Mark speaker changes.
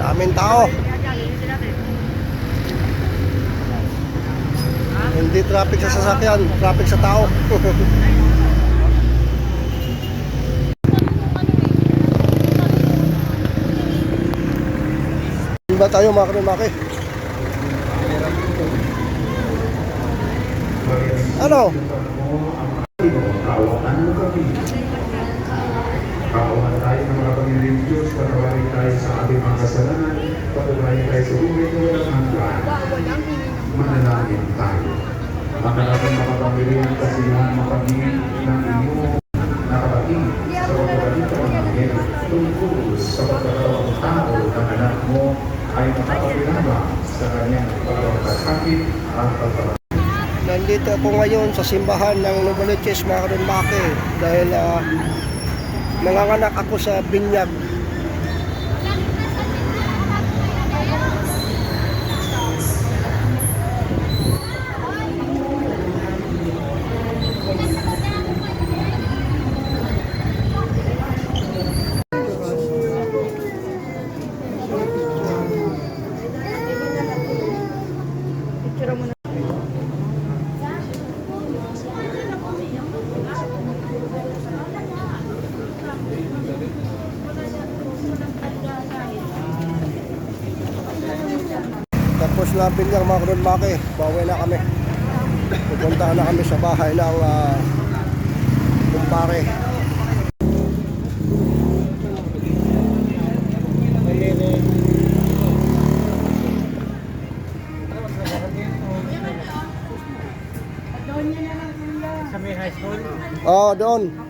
Speaker 1: Daming tao. Hindi traffic sa sasakyan, traffic sa tao. Ba tayo mga kanimaki? Ano?
Speaker 2: Kawan tayo ng mga Panginoon Diyos, patawarin tayo sa ating mga kasalanan, patawarin tayo sa buhay ng walang hanggan. Manalangin tayo. Ang ating mga Panginoon, kasihan mapangin ng iyong nakabating sa pagpapalita ng Angel tungkol sa pagkakawang tao ng anak mo ay makapagpinabang sa kanyang pagkakasakit at pagkakasakit.
Speaker 1: Nandito ako ngayon sa simbahan ng Novaliches mga kanimaki dahil nanganganak ako sa binyag. Tapos na binyag mga kanimaki, bawi na kami. Pupunta na kami sa bahay ng kumpare.
Speaker 3: Sa may high school?
Speaker 1: Oh, doon.